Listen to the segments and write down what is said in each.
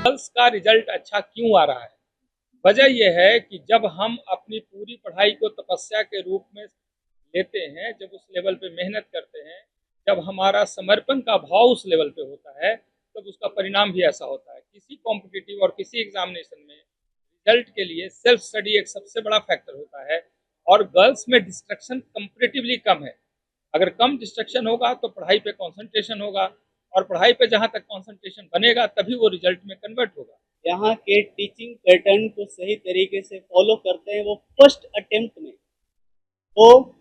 Girls का result अच्छा क्यों आ रहा है? वजह यह है कि जब हम अपनी पूरी पढ़ाई को तपस्या के रूप में लेते हैं, जब उस लेवल पे मेहनत करते हैं, जब हमारा समर्पण का भाव उस लेवल पे होता है, तब उसका परिणाम भी ऐसा होता है। किसी कॉम्पिटिटिव और किसी एग्जामिनेशन में रिजल्ट के लिए सेल्फ स्टडी एक सबसे बड़ा फैक्टर होता है और गर्ल्स में डिस्ट्रक्शन कंपैरेटिवली कम है। अगर कम डिस्ट्रक्शन होगा तो पढ़ाई पे कंसंट्रेशन होगा और पढ़ाई पे जहाँ तक कंसंट्रेशन बनेगा तभी वो रिजल्ट में कन्वर्ट होगा। यहाँ के टीचिंग पैटर्न को सही तरीके से फॉलो करते हैं, वो फर्स्ट अटेम्प्ट में वो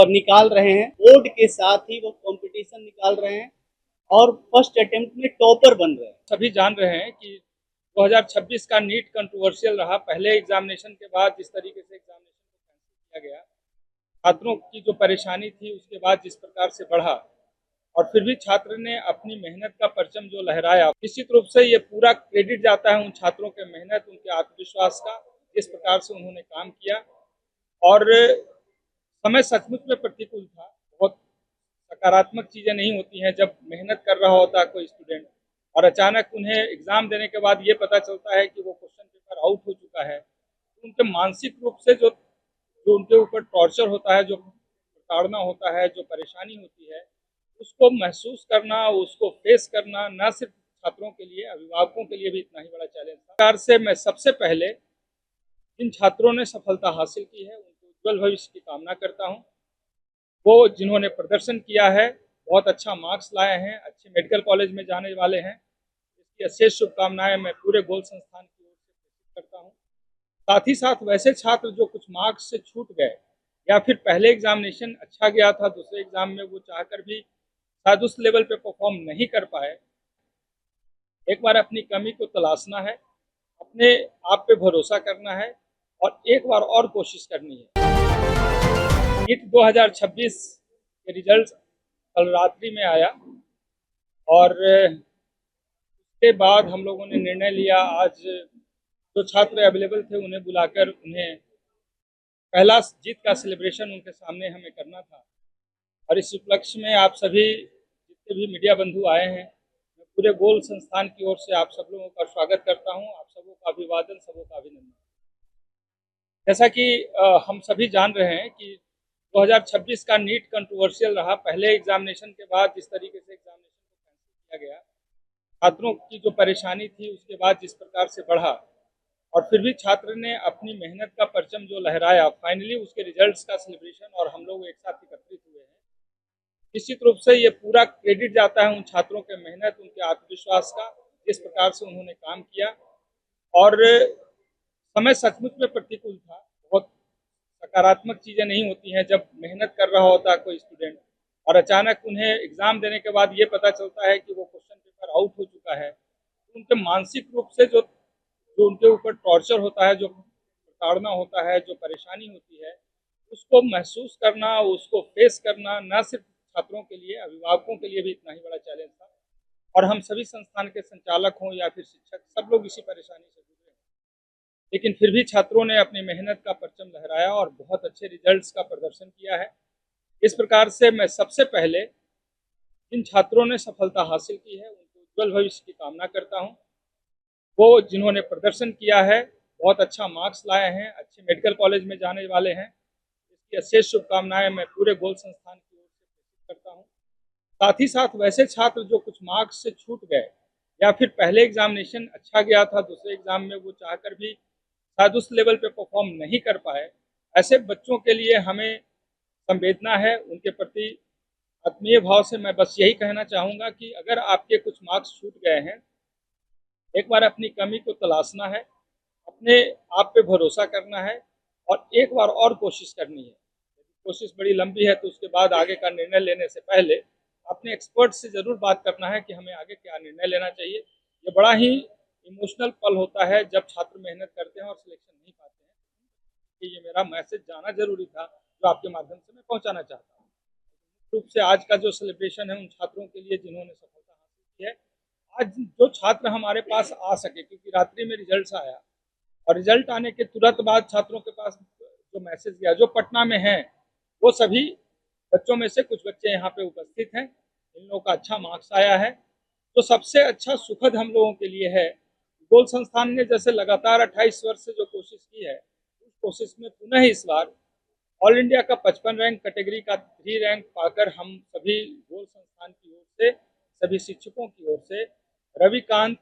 निकाल रहे हैं। बोर्ड के साथ ही वो कंपटीशन निकाल रहे हैं और फर्स्ट अटेम्प्ट में टॉपर बन रहे हैं। सभी जान रहे हैं कि 2026 का नीट कंट्रोवर्शियल रहा। पहले एग्जामिनेशन के बाद जिस तरीके से एग्जामिनेशन को कैंसिल किया गया, छात्रों की जो परेशानी थी उसके बाद जिस प्रकार से बढ़ा और फिर भी छात्र ने अपनी मेहनत का परचम जो लहराया, निश्चित रूप से ये पूरा क्रेडिट जाता है उन छात्रों के मेहनत, उनके आत्मविश्वास का, जिस प्रकार से उन्होंने काम किया। और समय सचमुच में प्रतिकूल था। बहुत सकारात्मक चीज़ें नहीं होती हैं जब मेहनत कर रहा होता है कोई स्टूडेंट और अचानक उन्हें एग्ज़ाम देने के बाद ये पता चलता है कि वो क्वेश्चन पेपर आउट हो चुका है। तो उनके मानसिक रूप से जो जो उनके ऊपर टॉर्चर होता है, जो प्रताड़ना होता है, जो परेशानी होती है, उसको महसूस करना, उसको फेस करना न सिर्फ छात्रों के लिए, अभिभावकों के लिए भी इतना ही बड़ा चैलेंज था। सरकार से मैं सबसे पहले जिन छात्रों ने सफलता हासिल की है, उनके उज्जवल भविष्य की कामना करता हूँ। वो जिन्होंने प्रदर्शन किया है, बहुत अच्छा मार्क्स लाए हैं, अच्छे मेडिकल कॉलेज में जाने वाले हैं, इसकी अशेष शुभकामनाएँ मैं पूरे गोल संस्थान की ओर से प्रेषित करता हूँ। साथ ही साथ वैसे छात्र जो कुछ मार्क्स से छूट गए या फिर पहले एग्जामिनेशन अच्छा गया था, दूसरे एग्जाम में वो चाहकर भी शायद उस लेवल पे परफॉर्म नहीं कर पाए, एक बार अपनी कमी को तलाशना है, अपने आप पे भरोसा करना है और एक बार और कोशिश करनी है। नीट 2026 के रिजल्ट कल रात्रि में आया और उसके बाद हम लोगों ने निर्णय लिया, आज जो छात्र अवेलेबल थे उन्हें बुलाकर उन्हें पहला जीत का सेलिब्रेशन उनके सामने हमें करना था। और इस उपलक्ष्य में आप सभी जितने भी मीडिया बंधु आए हैं, मैं पूरे गोल संस्थान की ओर से आप सब लोगों का स्वागत करता हूं। आप सबों का अभिवादन, सबों का अभिनंदन। जैसा कि हम सभी जान रहे हैं कि 2026 का नीट कंट्रोवर्शियल रहा। पहले एग्जामिनेशन के बाद जिस तरीके से एग्जामिनेशन को कैंसिल किया गया, छात्रों की जो परेशानी थी उसके बाद जिस प्रकार से बढ़ा और फिर भी छात्र ने अपनी मेहनत का परचम जो लहराया, फाइनली उसके रिजल्ट्स का सेलिब्रेशन और हम लोग एक साथ एकत्रित हुए हैं। निश्चित रूप से ये पूरा क्रेडिट जाता है उन छात्रों के मेहनत, उनके आत्मविश्वास का, जिस प्रकार से उन्होंने काम किया। और समय सचमुच में प्रतिकूल था। बहुत सकारात्मक चीज़ें नहीं होती हैं जब मेहनत कर रहा होता है कोई स्टूडेंट और अचानक उन्हें एग्ज़ाम देने के बाद ये पता चलता है कि वो क्वेश्चन पेपर आउट हो चुका है। तो उनके मानसिक रूप से जो जो उनके ऊपर टॉर्चर होता है, जो प्रताड़ना होता है, जो परेशानी होती है, उसको महसूस करना, उसको फेस करना न सिर्फ छात्रों के लिए, अभिभावकों के लिए भी इतना ही बड़ा चैलेंज था। और हम सभी संस्थान के संचालक हों या फिर शिक्षक, सब लोग इसी परेशानी से गुजरे हैं। लेकिन फिर भी छात्रों ने अपनी मेहनत का परचम लहराया और बहुत अच्छे रिजल्ट्स का प्रदर्शन किया है। इस प्रकार से मैं सबसे पहले जिन छात्रों ने सफलता हासिल की है, उनके उज्जवल भविष्य की कामना करता हूँ। वो जिन्होंने प्रदर्शन किया है, बहुत अच्छा मार्क्स लाए हैं, अच्छे मेडिकल कॉलेज में जाने वाले हैं, इसकी अशेष शुभकामनाएँ मैं पूरे गोल संस्थान की ओर से प्रेषित करता हूँ। साथ ही साथ वैसे छात्र जो कुछ मार्क्स से छूट गए या फिर पहले एग्जामिनेशन अच्छा गया था, दूसरे एग्जाम में वो चाहकर भी शायद उस लेवल पे परफॉर्म नहीं कर पाए, ऐसे बच्चों के लिए हमें संवेदना है, उनके प्रति आत्मीय भाव से मैं बस यही कहना चाहूँगा कि अगर आपके कुछ मार्क्स छूट गए हैं, एक बार अपनी कमी को तलाशना है, अपने आप पे भरोसा करना है और एक बार और कोशिश करनी है। कोशिश बड़ी लंबी है तो उसके बाद आगे का निर्णय लेने से पहले अपने एक्सपर्ट से ज़रूर बात करना है कि हमें आगे क्या निर्णय लेना चाहिए। ये बड़ा ही इमोशनल पल होता है जब छात्र मेहनत करते हैं और सिलेक्शन नहीं पाते हैं। कि ये मेरा मैसेज जाना ज़रूरी था, जो आपके माध्यम से मैं पहुँचाना चाहता हूँ। रूप से आज का जो सेलिब्रेशन है उन छात्रों के लिए जिन्होंने सफलता हासिल की है। आज जो छात्र हमारे पास आ सके, क्योंकि रात्रि में रिजल्ट्स आया और रिजल्ट आने के तुरंत बाद छात्रों के पास जो मैसेज गया, जो पटना में हैं, वो सभी बच्चों में से कुछ बच्चे यहाँ पे उपस्थित हैं। इन लोगों का अच्छा मार्क्स आया है। तो सबसे अच्छा सुखद हम लोगों के लिए है गोल संस्थान ने जैसे लगातार 28 वर्ष से जो कोशिश की है, उस कोशिश में पुनः इस बार ऑल इंडिया का 55 रैंक कैटेगरी का 3 रैंक पाकर हम सभी गोल संस्थान की ओर से, सभी शिक्षकों की ओर से रविकांत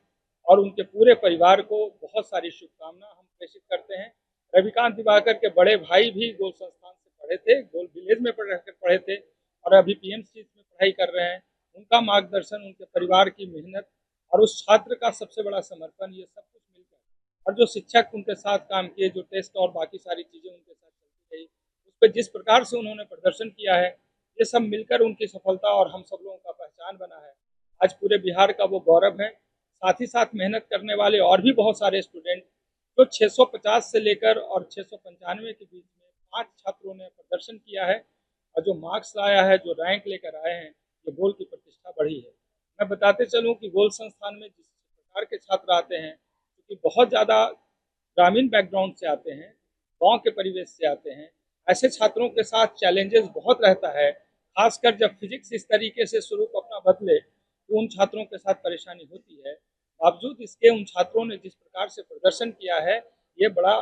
और उनके पूरे परिवार को बहुत सारी शुभकामना हम प्रेषित करते हैं। रविकांत दिवाकर के बड़े भाई भी गोल संस्थान से पढ़े थे, गोल विलेज में पढ़े थे और अभी पीएमसी में पढ़ाई कर रहे हैं। उनका मार्गदर्शन, उनके परिवार की मेहनत और उस छात्र का सबसे बड़ा समर्पण, ये सब कुछ मिलकर, और जो शिक्षक उनके साथ काम किए, जो टेस्ट और बाकी सारी चीज़ें उनके साथ चलती रही, उस पर जिस प्रकार से उन्होंने प्रदर्शन किया है, ये सब मिलकर उनकी सफलता और हम सब लोगों का पहचान बना है। आज पूरे बिहार का वो गौरव है। साथ ही साथ मेहनत करने वाले और भी बहुत सारे स्टूडेंट, जो 650 से लेकर और 695 के बीच में 5 छात्रों ने प्रदर्शन किया है और जो मार्क्स लाया है, जो रैंक लेकर आए हैं, ये गोल की प्रतिष्ठा बढ़ी है। मैं बताते चलूँ कि गोल संस्थान में जिस प्रकार के छात्र आते हैं, क्योंकि बहुत ज़्यादा ग्रामीण बैकग्राउंड से आते हैं, गांव के परिवेश से आते हैं, ऐसे छात्रों के साथ चैलेंजेस बहुत रहता है। खासकर जब फिजिक्स इस तरीके से स्वरूप अपना बदले, तो उन छात्रों के साथ परेशानी होती है। बावजूद इसके उन छात्रों ने जिस प्रकार से प्रदर्शन किया है, ये बड़ा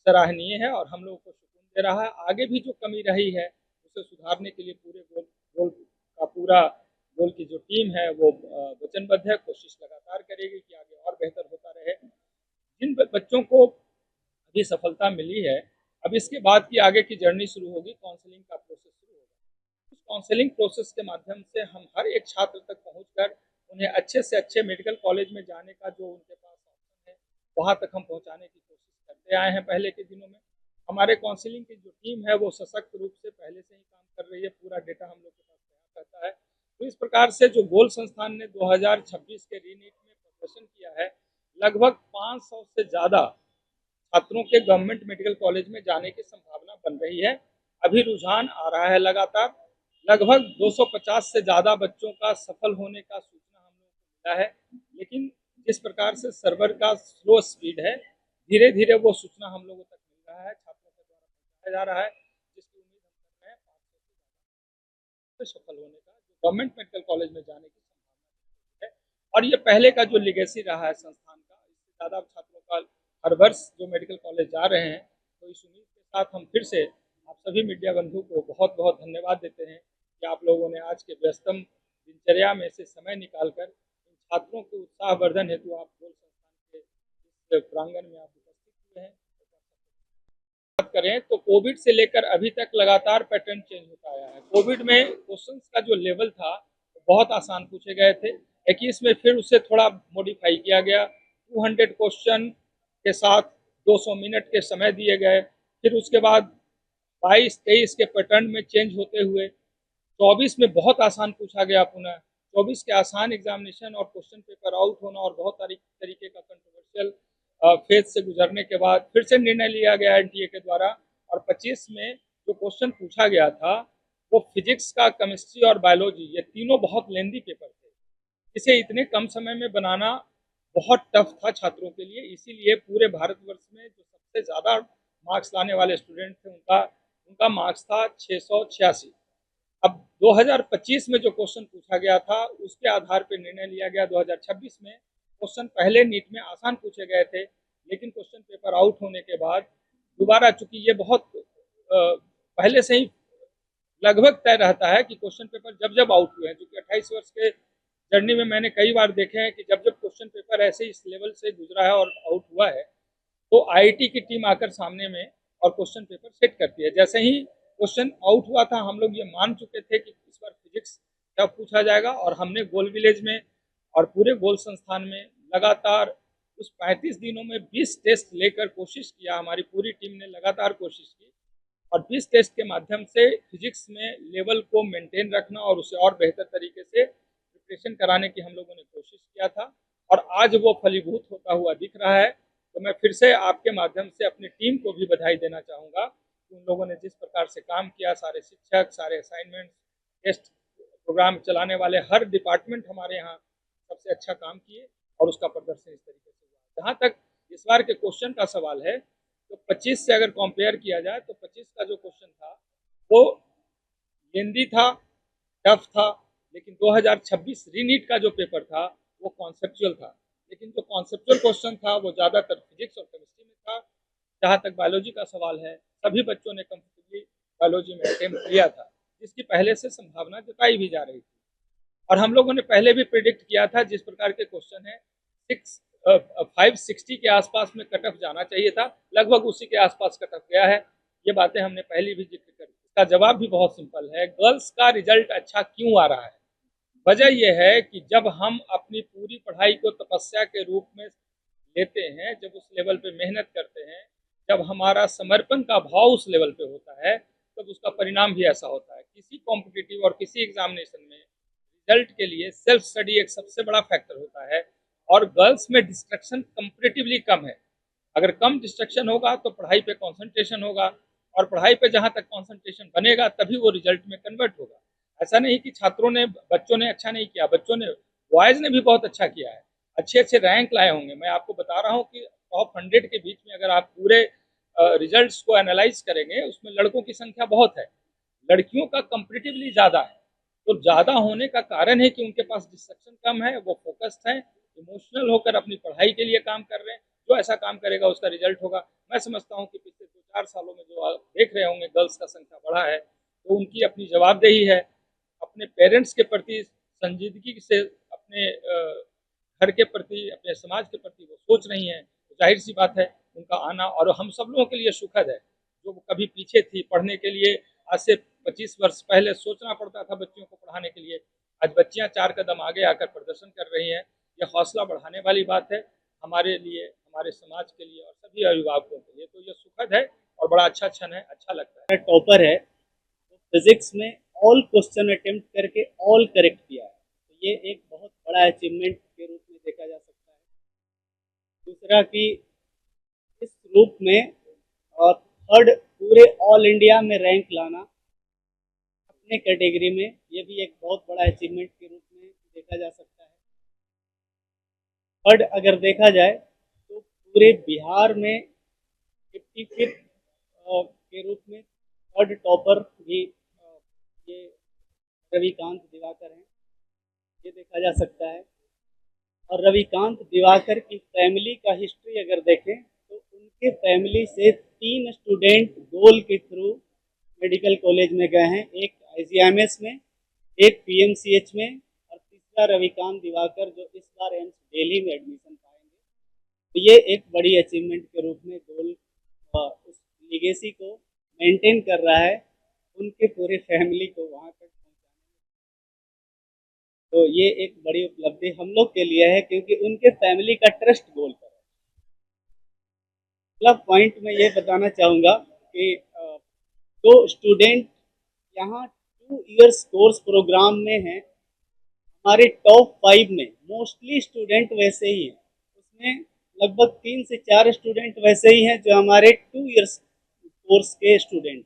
सराहनीय है और हम लोगों को सुकून दे रहा है। आगे भी जो कमी रही है, उसे सुधारने के लिए पूरे गोल गोल का पूरा गोल की जो टीम है वो वचनबद्ध है, कोशिश लगातार करेगी कि आगे और बेहतर होता रहे। जिन बच्चों को अभी सफलता मिली है, अब इसके बाद की आगे की जर्नी शुरू होगी, काउंसलिंग का प्रोसेस शुरू होगा। उस काउंसलिंग प्रोसेस के माध्यम से हम हर एक छात्र तक पहुंचकर उन्हें अच्छे से अच्छे मेडिकल कॉलेज में जाने का जो उनके पास ऑप्शन है, वहां तक हम पहुंचाने की कोशिश करते आए हैं। पहले के दिनों में हमारे काउंसलिंग की जो टीम है वो सशक्त रूप से पहले से ही काम कर रही है, पूरा डेटा हम लोग के पास तैयार रहता है। तो इस प्रकार से जो गोल संस्थान ने 2026 के रीनीट में प्रदर्शन किया है, लगभग 500 से ज़्यादा छात्रों के गवर्नमेंट मेडिकल कॉलेज में जाने की संभावना बन रही है। अभी रुझान आ रहा है लगातार, लगभग 250 से ज़्यादा बच्चों का सफल होने का सूचना हम लोगों को मिला है। लेकिन जिस प्रकार से सर्वर का स्लो स्पीड है, धीरे धीरे वो सूचना हम लोगों तक मिल रहा है, छात्रों के द्वारा पहुँचाया जा रहा है, जिसकी उम्मीद हम कर रहे हैं 500 से सफल होने का, जो गवर्नमेंट मेडिकल कॉलेज में जाने की संभावना है। और ये पहले का जो लिगेसी रहा है संस्थान का, इससे ज़्यादा छात्रों का हर वर्ष जो मेडिकल कॉलेज जा रहे हैं, तो इस उम्मीद के साथ हम फिर से आप सभी मीडिया बंधु को बहुत बहुत धन्यवाद देते हैं कि आप लोगों ने आज के व्यस्तम दिनचर्या में से समय निकालकर इन छात्रों के उत्साहवर्धन हेतु आप गोल संस्थान के इस प्रांगण में आप उपस्थित हुए हैं। बात करें तो कोविड से लेकर अभी तक लगातार पैटर्न चेंज होता आया है। कोविड में क्वेश्चंस का जो लेवल था, बहुत आसान पूछे गए थे। 21 में फिर उसे थोड़ा मॉडिफाई किया गया, 200 क्वेश्चन के साथ 200 मिनट के समय दिए गए। फिर उसके बाद 22-23 के पैटर्न में चेंज होते हुए 24 में बहुत आसान पूछा गया पुनः। 24 के आसान एग्जामिनेशन और क्वेश्चन पेपर आउट होना और बहुत तरीके का कंट्रोवर्शियल फेज से गुजरने के बाद फिर से निर्णय लिया गया एनटीए के द्वारा, और 25 में जो क्वेश्चन पूछा गया था, वो फिजिक्स का, केमिस्ट्री और बायोलॉजी, ये तीनों बहुत लेंदी पेपर थे। इसे इतने कम समय में बनाना बहुत टफ था छात्रों के लिए। इसीलिए पूरे भारतवर्ष में जो सबसे ज़्यादा मार्क्स लाने वाले स्टूडेंट थे, उनका उनका मार्क्स था 686। अब 2025 में जो क्वेश्चन पूछा गया था, उसके आधार पर निर्णय लिया गया 2026 में। क्वेश्चन पहले नीट में आसान पूछे गए थे, लेकिन क्वेश्चन पेपर आउट होने के बाद दोबारा, चूंकि ये बहुत पहले से ही लगभग तय रहता है कि क्वेश्चन पेपर जब जब आउट हुए हैं, क्योंकि 28 वर्ष के जर्नी में मैंने कई बार देखे हैं कि जब जब क्वेश्चन पेपर ऐसे इस लेवल से गुजरा है और आउट हुआ है, तो आईआईटी की टीम आकर सामने में और क्वेश्चन पेपर सेट करती है। जैसे ही क्वेश्चन आउट हुआ था, हम लोग ये मान चुके थे कि इस बार फिजिक्स टफ पूछा जाएगा, और हमने गोल विलेज में और पूरे गोल संस्थान में लगातार उस 35 दिनों में 20 टेस्ट लेकर कोशिश किया। हमारी पूरी टीम ने लगातार कोशिश की और 20 टेस्ट के माध्यम से फिजिक्स में लेवल को मेंटेन रखना और उसे और बेहतर तरीके से प्रिपरेशन कराने की हम लोगों ने कोशिश किया था, और आज वो फलीभूत होता हुआ दिख रहा है। तो मैं फिर से आपके माध्यम से अपनी टीम को भी बधाई देना चाहूँगा कि उन लोगों ने जिस प्रकार से काम किया, सारे शिक्षक, सारे असाइनमेंट, टेस्ट प्रोग्राम चलाने वाले हर डिपार्टमेंट हमारे यहाँ सबसे अच्छा काम किए और उसका प्रदर्शन इस तरीके से हुआ। जहाँ तक इस बार के क्वेश्चन का सवाल है, तो 25 से अगर कंपेयर किया जाए तो 25 का जो क्वेश्चन था वो लेंदी था, टफ था, लेकिन 2026 रीनीट का जो पेपर था वो कॉन्सेप्चुअल था। लेकिन जो कॉन्सेप्चुअल क्वेश्चन था वो ज़्यादातर फिजिक्स और केमिस्ट्री में था। जहाँ तक बायोलॉजी का सवाल है, सभी बच्चों ने कंफर्टेबली बायोलॉजी में अटेम्प्ट किया था, जिसकी पहले से संभावना जताई भी जा रही थी। और हम लोगों ने पहले भी प्रिडिक्ट किया था, जिस प्रकार के क्वेश्चन है 560 के आसपास में कट ऑफ जाना चाहिए था, लगभग उसी के आसपास कट ऑफ गया है। ये बातें हमने पहले भी जिक्र कर दी। इसका जवाब भी बहुत सिंपल है, गर्ल्स का रिजल्ट अच्छा क्यों आ रहा है? वजह यह है कि जब हम अपनी पूरी पढ़ाई को तपस्या के रूप में लेते हैं, जब उस लेवल पे मेहनत करते हैं, जब हमारा समर्पण का भाव उस लेवल पे होता है, तब उसका परिणाम भी ऐसा होता है। किसी कॉम्पिटिटिव और किसी एग्जामिनेशन में रिजल्ट के लिए सेल्फ स्टडी एक सबसे बड़ा फैक्टर होता है, और गर्ल्स में डिस्ट्रक्शन कंपेरेटिवली कम है। अगर कम डिस्ट्रक्शन होगा तो पढ़ाई पे कंसंट्रेशन होगा, और पढ़ाई पे जहाँ तक कंसंट्रेशन बनेगा तभी वो रिजल्ट में कन्वर्ट होगा। ऐसा नहीं कि बच्चों ने अच्छा नहीं किया, बॉयज़ ने भी बहुत अच्छा किया है, अच्छे अच्छे रैंक लाए होंगे। मैं आपको बता रहा हूँ कि टॉप 100 के बीच में अगर आप पूरे रिजल्ट्स को एनालाइज करेंगे, उसमें लड़कों की संख्या बहुत है, लड़कियों का कंपेरेटिवली ज़्यादा है। तो ज़्यादा होने का कारण है कि उनके पास डिस्ट्रक्शन कम है, वो फोकस्ड हैं, इमोशनल होकर अपनी पढ़ाई के लिए काम कर रहे हैं। जो ऐसा काम करेगा उसका रिजल्ट होगा। मैं समझता हूँ कि पिछले 2-4 सालों में जो आप देख रहे होंगे गर्ल्स का संख्या बढ़ा है, तो उनकी अपनी जवाबदेही है, अपने पेरेंट्स के प्रति संजीदगी से, अपने घर के प्रति, अपने समाज के प्रति वो सोच रही हैं। तो जाहिर सी बात है उनका आना और हम सब लोगों के लिए सुखद है। जो कभी पीछे थी पढ़ने के लिए, आज से 25 वर्ष पहले सोचना पड़ता था बच्चियों को पढ़ाने के लिए, आज बच्चियां 4 कदम आगे आकर प्रदर्शन कर रही हैं। ये हौसला बढ़ाने वाली बात है हमारे लिए, हमारे समाज के लिए और सभी अभिभावकों के लिए। तो ये सुखद है और बड़ा अच्छा क्षण है, अच्छा लगता है। टॉपर है, तो फिजिक्स में ऑल क्वेश्चन अटेम्प्ट करके ऑल करेक्ट किया है, तो ये एक बहुत बड़ा अचीवमेंट के रूप में देखा जा सकता है। दूसरा कि इस रूप में और थर्ड पूरे ऑल इंडिया में रैंक लाना अपने कैटेगरी में, ये भी एक बहुत बड़ा अचीवमेंट के रूप में देखा जा सकता है। थर्ड अगर देखा जाए तो पूरे बिहार में 55 के रूप में थर्ड टॉपर भी ये रविकांत दिवाकर हैं, ये देखा जा सकता है। और रविकांत दिवाकर की फैमिली का हिस्ट्री अगर देखें तो उनके फैमिली से 3 स्टूडेंट गोल के थ्रू मेडिकल कॉलेज में गए हैं, एक IGMS में, एक PMCH में, और तीसरा रविकांत दिवाकर जो इस बार एम्स दिल्ली में एडमिशन पाएंगे। तो ये एक बड़ी अचीवमेंट के रूप में गोल उस लीगेसी को मेंटेन कर रहा है, उनके पूरे फैमिली को वहाँ तक पहुँचाने। तो ये एक बड़ी उपलब्धि हम लोग के लिए है, क्योंकि उनके फैमिली का ट्रस्ट गोल पर है। अगला पॉइंट मैं ये बताना चाहूँगा कि जो स्टूडेंट यहाँ 2 इयर्स कोर्स प्रोग्राम में हैं, हमारे टॉप 5 में मोस्टली स्टूडेंट वैसे ही हैं, उसमें लगभग 3 से 4 स्टूडेंट वैसे ही हैं जो हमारे 2 इयर्स कोर्स के स्टूडेंट हैं।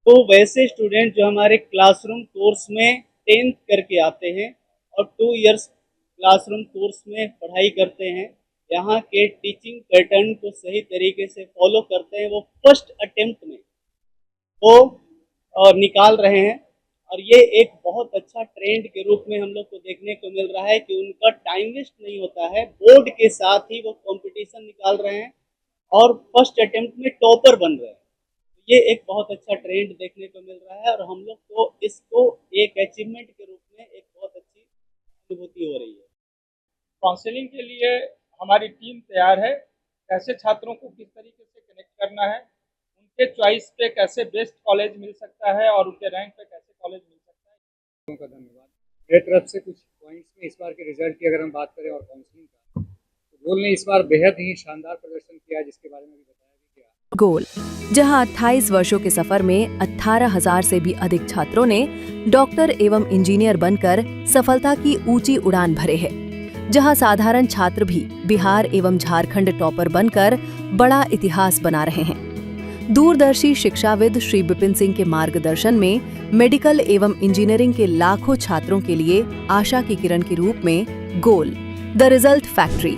तो वैसे स्टूडेंट जो हमारे क्लासरूम कोर्स में 10th करके आते हैं और 2 इयर्स क्लासरूम कोर्स में पढ़ाई करते हैं, यहाँ के टीचिंग पैटर्न को सही तरीके से फॉलो करते हैं, वो फर्स्ट अटेम्प्ट में वो निकाल रहे हैं। और ये एक बहुत अच्छा ट्रेंड के रूप में हम लोग को देखने को मिल रहा है कि उनका टाइम वेस्ट नहीं होता है, बोर्ड के साथ ही वो कंपटीशन निकाल रहे हैं और फर्स्ट अटेम्प्ट में टॉपर बन रहे हैं। ये एक बहुत अच्छा ट्रेंड देखने को मिल रहा है और हम लोग को इसको एक अचीवमेंट के रूप में एक बहुत अच्छी अनुभूति हो रही है। काउंसलिंग के लिए हमारी टीम तैयार है, कैसे छात्रों को किस तरीके से कनेक्ट करना है, उनके चॉइस पे कैसे बेस्ट कॉलेज मिल सकता है और उनके रैंक पे कैसे कॉलेज मिल सकता है। उनका धन्यवाद। मेरे तरफ से कुछ पॉइंट्स में इस बार के रिजल्ट की अगर हम बात करें और काउंसलिंग का, तो गोल ने इस बार बेहद ही शानदार प्रदर्शन किया, जिसके बारे में भी बताया भी गया। गोल, जहां 28 वर्षों के सफर में 18,000 से भी अधिक छात्रों ने डॉक्टर एवं इंजीनियर बनकर सफलता की ऊंची उड़ान भरे है, जहां साधारण छात्र भी बिहार एवं झारखंड टॉपर बनकर बड़ा इतिहास बना रहे हैं। दूरदर्शी शिक्षाविद श्री विपिन सिंह के मार्गदर्शन में मेडिकल एवं इंजीनियरिंग के लाखों छात्रों के लिए आशा की किरण के रूप में गोल, द रिजल्ट फैक्ट्री